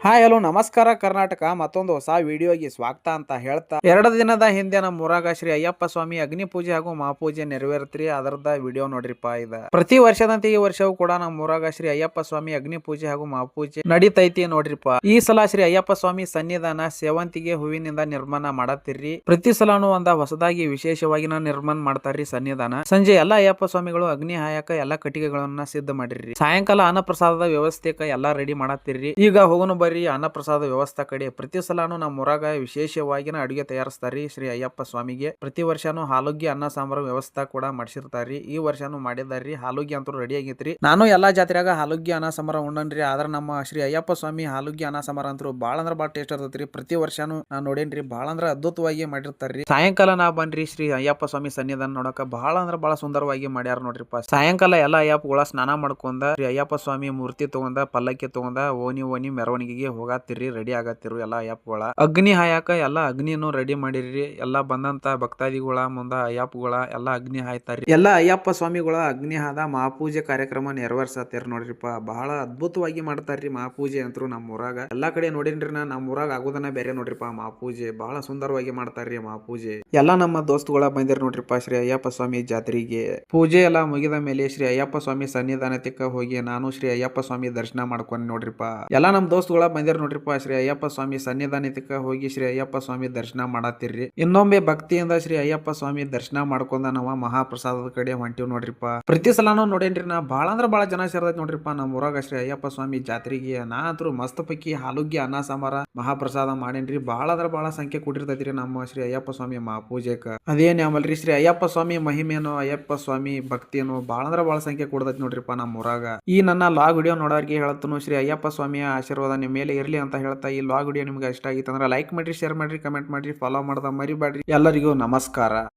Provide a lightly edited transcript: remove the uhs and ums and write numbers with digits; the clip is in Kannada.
ಹಾಯ್ ಹಲೋ ನಮಸ್ಕಾರ ಕರ್ನಾಟಕ ಮತ್ತೊಂದು ಹೊಸ ವಿಡಿಯೋಗೆ ಸ್ವಾಗತ ಅಂತ ಹೇಳ್ತಾ 2 ದಿನದ ಹಿಂದೆ ನಮ್ಮ ಊರಾಗ ಶ್ರೀ ಅಯ್ಯಪ್ಪ ಸ್ವಾಮಿ ಅಗ್ನಿ ಪೂಜೆ ಹಾಗೂ ಮಹಾಪೂಜೆ ನೆರವೇರ್ತ್ರಿ ಅದರದ ವಿಡಿಯೋ ನೋಡ್ರಿಪ್ಪ ಇದ ಪ್ರತಿ ವರ್ಷದಂತೆ ಈ ವರ್ಷವೂ ಕೂಡ ನಮ್ಮ ಊರಾಗ ಶ್ರೀ ಅಯ್ಯಪ್ಪ ಸ್ವಾಮಿ ಅಗ್ನಿ ಪೂಜೆ ಹಾಗೂ ಮಹಾಪೂಜೆ ನಡೀತೈತಿ ನೋಡ್ರಿಪ್ಪ. ಈ ಸಲ ಶ್ರೀ ಅಯ್ಯಪ್ಪ ಸ್ವಾಮಿ ಸನ್ನಿಧಾನ ಸೇವಂತಿಗೆ ಹೂವಿನಿಂದ ನಿರ್ಮಾಣ ಮಾಡತ್ತಿರ್ರಿ. ಪ್ರತಿ ಸಲಾನು ಒಂದ ಹೊಸದಾಗಿ ವಿಶೇಷವಾಗಿ ನಿರ್ಮಾಣ ಮಾಡ್ತಾರ್ರಿ ಸನ್ನಿಧಾನ. ಸಂಜೆ ಎಲ್ಲಾ ಅಯ್ಯಪ್ಪ ಸ್ವಾಮಿಗಳು ಅಗ್ನಿ ಹಾಯಕ ಎಲ್ಲಾ ಕಟ್ಟಿಗೆಗಳನ್ನ ಸಿದ್ಧ ಮಾಡಿರ್ರಿ. ಸಾಯಂಕಾಲ ಅನ್ನಪ್ರಸಾದದ ವ್ಯವಸ್ಥೆಕ ಎಲ್ಲಾ ರೆಡಿ ಮಾಡತ್ತಿರ್ರಿ. ಈಗ ಹೋಗೋನು ಬರ್ರಿ ಅನ್ನಪ್ರಸಾದ ವ್ಯವಸ್ಥೆ ಕಡೆ. ಪ್ರತಿ ಸಲಾನು ನಮ್ಮ ಊರಾಗ ವಿಶೇಷವಾಗಿನ ಅಡುಗೆ ತಯಾರಿಸ್ತಾರ್ರಿ ಶ್ರೀ ಅಯ್ಯಪ್ಪ ಸ್ವಾಮಿಗೆ. ಪ್ರತಿ ವರ್ಷನೂ ಹಾಲುಗ್ಗಿ ಅನ್ನ ಸಾಂಬಾರ ವ್ಯವಸ್ಥೆ ಕೂಡ ಮಾಡಿಸಿರ್ತಾರ್ರಿ. ಈ ವರ್ಷನೂ ಮಾಡಿದಾರ್ರಿ. ಹಾಲುಗ್ಗಿ ಅಂತೂ ರೆಡಿ ಆಗೈತ್ರಿ. ನಾನು ಎಲ್ಲಾ ಜಾತ್ರೆಯಾಗ ಹಾಲುಗ್ಗಿ ಅನ್ನ ಸಾಂಬಾರ ಉಂಡನ್ರಿ. ಆದ್ರ ನಮ್ಮ ಶ್ರೀ ಅಯ್ಯಪ್ಪ ಸ್ವಾಮಿ ಹಾಲುಗ್ಗಿ ಅನ್ನ ಸಾಂಬಾರ ಅಂತೂ ಬಾಳ ಅಂದ್ರ ಬಾಳ ಟೇಸ್ಟ್ ಇರ್ತೈತ್ರಿ. ಪ್ರತಿ ವರ್ಷನೂ ನಾನ್ ನೋಡೇನ್ರಿ. ಬಾಳ ಅಂದ್ರ ಅದ್ಭುತವಾಗಿ ಮಾಡಿರ್ತಾರ್ರಿ. ಸಾಯಂಕಾಲ ನಾ ಬನ್ರಿ ಶ್ರೀ ಅಯ್ಯಪ್ಪ ಸ್ವಾಮಿ ಸನ್ನಿಧಾನ ನೋಡಕ ಬಹಳ ಅಂದ್ರ ಬಹಳ ಸುಂದರವಾಗಿ ಮಾಡ್ಯಾರ ನೋಡ್ರಿಪ್ಪ. ಸಾಯಂಕಾಲ ಎಲ್ಲಾ ಅಯ್ಯಪ್ಪಗಳ ಸ್ನಾನ ಮಾಡ್ಕೊಂಡ ಶ್ರೀ ಅಯ್ಯಪ್ಪ ಸ್ವಾಮಿ ಮೂರ್ತಿ ತಗೊಂಡ ಪಲ್ಲಕ್ಕಿ ತಗೊಂಡ ಓಣಿ ಮೆರವಣಿಗೆಗೆ ಹೋಗಾತಿರ್ರಿ. ರೆಡಿ ಆಗತ್ತಿರು ಎಲ್ಲಾ ಅಯ್ಯಪ್ಪಗಳ. ಅಗ್ನಿ ಹಾಯಾಕ ಎಲ್ಲಾ ಅಗ್ನಿಯನ್ನು ರೆಡಿ ಮಾಡಿರಿ. ಎಲ್ಲಾ ಬಂದಂತ ಭಕ್ತಾದಿಗಳ ಮುಂದ ಅಯ್ಯಪ್ಪಗಳ ಎಲ್ಲಾ ಅಗ್ನಿ ಹಾಯ್ತಾರ್ರಿ. ಎಲ್ಲಾ ಅಯ್ಯಪ್ಪ ಸ್ವಾಮಿಗಳ ಅಗ್ನಿ ಹಾದ ಮಹಾಪೂಜೆ ಕಾರ್ಯಕ್ರಮ ನೆರವೇರ್ಸತ್ತಾರ ನೋಡ್ರಿಪ್ಪ. ಬಹಳ ಅದ್ಭುತವಾಗಿ ಮಾಡ್ತಾರ್ರಿ ಮಹಾಪೂಜೆ ಅಂತೂ ನಮ್ಮ ಊರಾಗ. ಎಲ್ಲಾ ಕಡೆ ನೋಡಿನ್ರಿ ನಮ್ಮ ಊರಾಗ ಆಗೋದನ್ನ ಬೇರೆ ನೋಡ್ರಿಪ್ಪ. ಮಹಾಪೂಜೆ ಬಹಳ ಸುಂದರವಾಗಿ ಮಾಡ್ತಾರ್ರಿ ಮಹಾಪೂಜೆ. ಎಲ್ಲಾ ನಮ್ಮ ದೋಸ್ತುಗಳ ಬಂದಿರ್ ನೋಡ್ರಿಪ್ಪ ಶ್ರೀ ಅಯ್ಯಪ್ಪ ಸ್ವಾಮಿ ಜಾತ್ರೆಗೆ. ಪೂಜೆ ಎಲ್ಲಾ ಮುಗಿದ ಮೇಲೆ ಶ್ರೀ ಅಯ್ಯಪ್ಪ ಸ್ವಾಮಿ ಸನ್ನಿಧಾನಕ್ಕೆ ಹೋಗಿ ನಾನು ಶ್ರೀ ಅಯ್ಯಪ್ಪ ಸ್ವಾಮಿ ದರ್ಶನ ಮಾಡ್ಕೊಂಡ್ ನೋಡ್ರಿಪ್ಪ. ಎಲ್ಲಾ ನಮ್ ದೋಸ್ತುಗಳ ಬಂದಿರ್ ನೋಡ್ರಿಪ್ಪ ಶ್ರೀ ಅಯ್ಯಪ್ಪ ಸ್ವಾಮಿ ಸನ್ನಿಧಾನಕ್ಕೆ ಹೋಗಿ ಶ್ರೀ ಅಯ್ಯಪ್ಪ ಸ್ವಾಮಿ ದರ್ಶನ ಮಾಡತ್ತಿರ್ರಿ. ಇನ್ನೊಮ್ಮೆ ಭಕ್ತಿಯಿಂದ ಶ್ರೀ ಅಯ್ಯಪ್ಪ ಸ್ವಾಮಿ ದರ್ಶನ ಮಾಡ್ಕೊಂಡ ನಾವ ಮಹಾಪ್ರಸಾದದ ಕಡೆ ಹೊಂಟಿವ್ ನೋಡ್ರಿಪ್ಪ. ಪ್ರತಿ ಸಲಾನು ನೋಡೇನ್ರಿ ನಾ. ಬಾಳ ಅಂದ್ರ ಬಾಳ ಜನ ಸೇರ್ತೈತಿ ನೋಡ್ರಿಪ್ಪ ನಮ್ಮ ಊರಾಗ ಶ್ರೀ ಅಯ್ಯಪ್ಪ ಸ್ವಾಮಿ ಜಾತ್ರೆಗೆ. ನಾ ಅಂತೂ ಮಸ್ತ್ ಪೈಕಿ ಹಾಲುಗ್ಗಿ ಅನ್ನ ಸಾಂಬಾರ ಮಹಾಪ್ರಸಾದ ಮಾಡೇನ್ರಿ. ಬಾಳ ಅಂದ್ರ ಬಾಳ ಸಂಖ್ಯೆ ಕೂಡಿರ್ತೈತ್ರಿ ನಮ್ಮ ಶ್ರೀ ಅಯ್ಯಪ್ಪ ಸ್ವಾಮಿ ಮಹಾಪೂಜೆಕ. ಅದೇನ್ ಆಮಲ್ರಿ ಶ್ರೀ ಅಯ್ಯಪ್ಪ ಸ್ವಾಮಿ ಮಹಿಮೆನೋ ಅಯ್ಯಪ್ಪ ಸ್ವಾಮಿ ಭಕ್ತಿನೋ ಬಾಳ ಅಂದ್ರ ಬಾಳ ಸಂಖ್ಯೆ ಕೂಡತೈತಿ ನೋಡ್ರಿಪ್ಪ ನಮ್ಮ ಊರಾಗ. ಈ ನನ್ನ ಲಾಗ್ ವಿಡಿಯೋ ನೋಡೋರಿಗೆ ಹೇಳ್ತನು ಶ್ರೀ ಅಯ್ಯಪ್ಪ ಸ್ವಾಮಿಯ ಆಶೀರ್ವಾದ ನಿಮ್ಮ ಮೇಲೆ ಇರ್ಲಿ ಅಂತ ಹೇಳ್ತಾ ಈ ಲಾಗ್ ವಿಡಿಯೋ ನಿಮ್ಗೆ ಇಷ್ಟ ಆಗಿತ್ತು ಅಂದ್ರೆ ಲೈಕ್ ಮಾಡ್ರಿ, ಶೇರ್ ಮಾಡ್ರಿ, ಕಮೆಂಟ್ ಮಾಡ್ರಿ, ಫಾಲೋ ಮಾಡ್ದ ಮರಿಬೇಡ್ರಿ. ಎಲ್ಲರಿಗೂ ನಮಸ್ಕಾರ.